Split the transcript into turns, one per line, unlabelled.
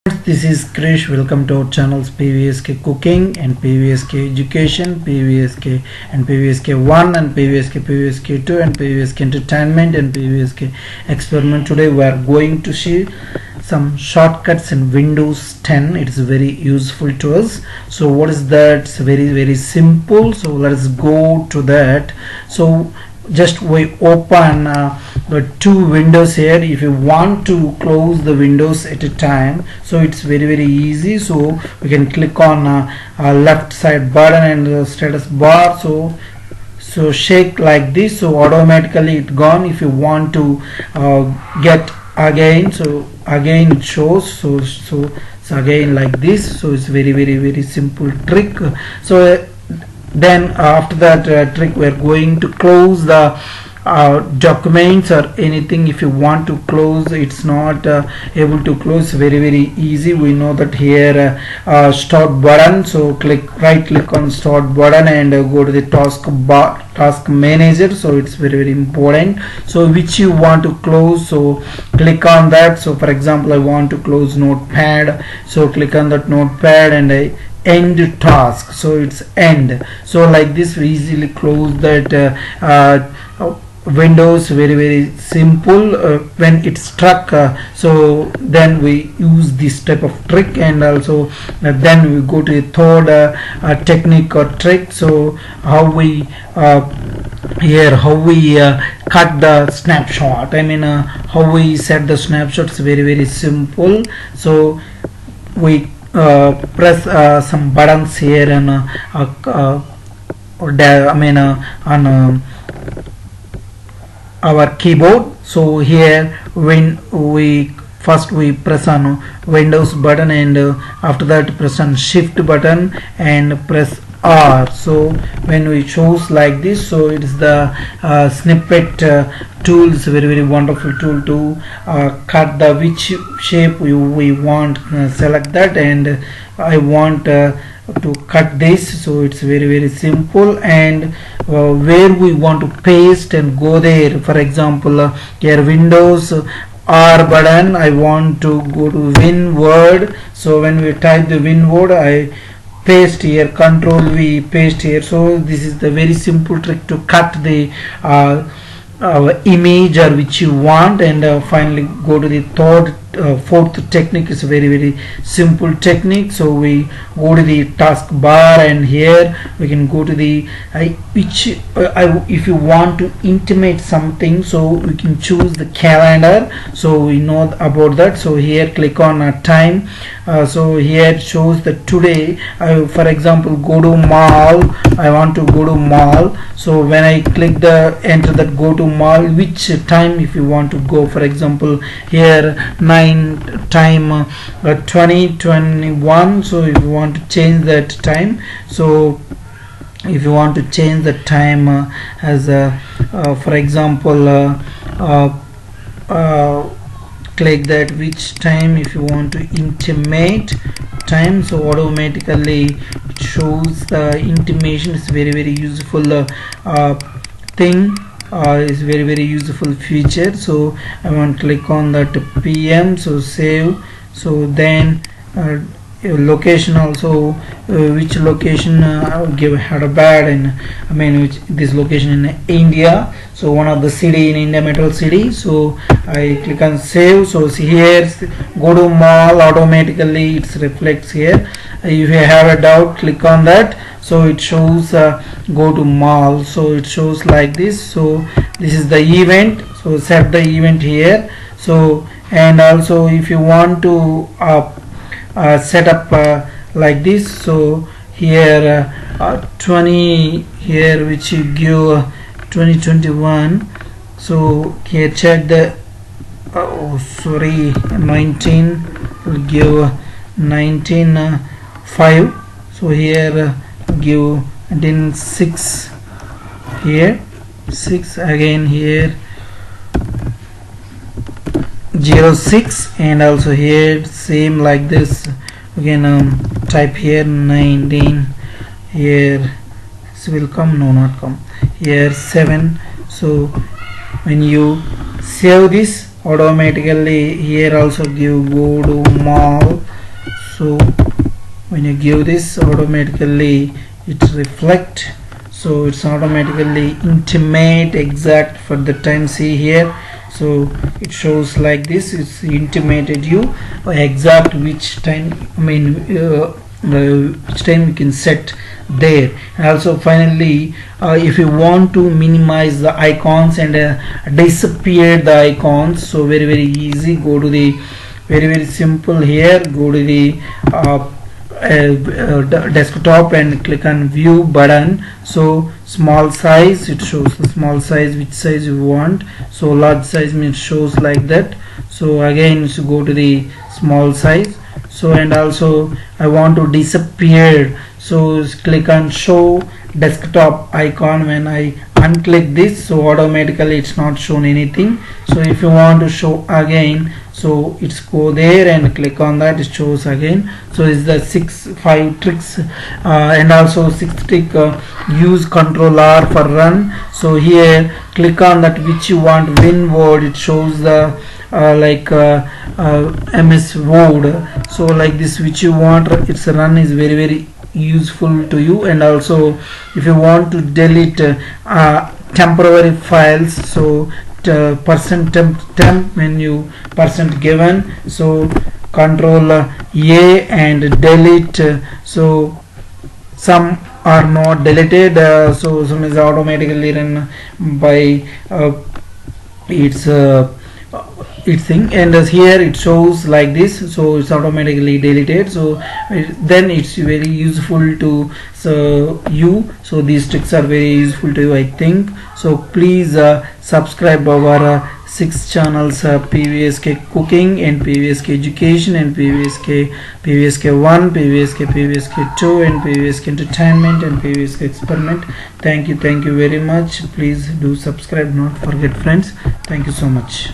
This is Krish. Welcome to our channels PVSK Cooking and PVSK Education, PVSK and PVSK 1 and PVSK 2 and PVSK Entertainment and PVSK Experiment. Today we are going to see some shortcuts in Windows 10. It is very useful to us. So what is that? It's very simple. So let's go to that. So just we open the two windows here. If you want to close the windows at a time, so it's very easy. So we can click on left side button and the status bar, so shake like this, so automatically it gone. If you want to get again, so again it shows, so it's again like this. So it's very simple trick. So then after that trick, we are going to close the documents or anything. If you want to close, it's not able to close. Very easy. We know that here start button, so right click on start button and go to the task manager. So it's very important. So which you want to close, so click on that. So for example, I want to close notepad, so click on that notepad and I end task, so it's end. So like this we easily close that windows. Very simple. When it's stuck, so then we use this type of trick, and also then we go to the third technique or trick. So how we cut the snapshot, how we set the snapshots. Very simple. So we press some buttons here and on our keyboard. So here when we press on Windows button, and after that press on Shift button and press R. So when we choose like this, so it is the snippet tool. Is very wonderful tool to cut the which shape we want. Select that, and I want to cut this. So it's very simple. And where we want to paste and go there, for example, here Windows R button, I want to go to Win word. So when we type the Win word, I paste here, Control V, paste here. So this is the very simple trick to cut the image or which you want. And finally go to the fourth technique. Is very simple technique. So we go to the task bar, and here we can go to the if you want to intimate something, so we can choose the calendar. So we know about that. So here click on time. So here it shows that today, for example, go to mall. I want to go to mall. So when I click the enter that go to mall, which time if you want to go, for example here 9 time 2021. So if you want to change that time, so if you want to change the time as for example click that which time if you want to intimate time, so automatically it shows the intimation. Is very useful thing. Is very useful feature. So I want to click on that PM, so save. So then location also, which location give Hyderabad, and which this location in India. So one of the city in India, metal city. So I click on save. So see here, go to mall, automatically it reflects here. If you have a doubt, click on that. So it shows go to mall. So it shows like this. So this is the event. So set the event here. So and also if you want to set up like this, so here 20 here which you give 2021. So here check the 19 will give 19 5. So here give then 6 here 6 again here 06, and also here same like this again. Type here 19 here. This will come, no, not come here 7. So when you save this, automatically here also give go to mall. So when you give this, automatically it reflect, so it's automatically intimate exact for the time. See here, so it shows like this, it's intimated you exact which time, which time you can set there. And also finally, if you want to minimize the icons and disappear the icons, so very easy, go to the very simple here, go to the desktop and click on view button. So small size, it shows the small size, which size you want. So large size means shows like that. So again, so go to the small size. So and also I want to disappear, so click on show desktop icon. When I unclick this, so automatically it's not shown anything. So if you want to show again, so it's go there and click on that, it shows again. So it's the 5 tricks, and also 6th trick, use Ctrl R for run. So here click on that which you want win word, it shows the MS Word, so like this which you want, its run is very useful to you. And also if you want to delete temporary files, so percent temp menu, percent given, so Control A and delete. So some are not deleted, so some is automatically run by its thing. And as here it shows like this, so it's automatically deleted. So then it's very useful to you. So these tricks are very useful to you, I think. So please subscribe our 6 channels, PVSK Cooking and PVSK Education and PVSK 1, PVSK 2 and PVSK Entertainment and PVSK Experiment. Thank you very much. Please do subscribe, not forget friends. Thank you so much.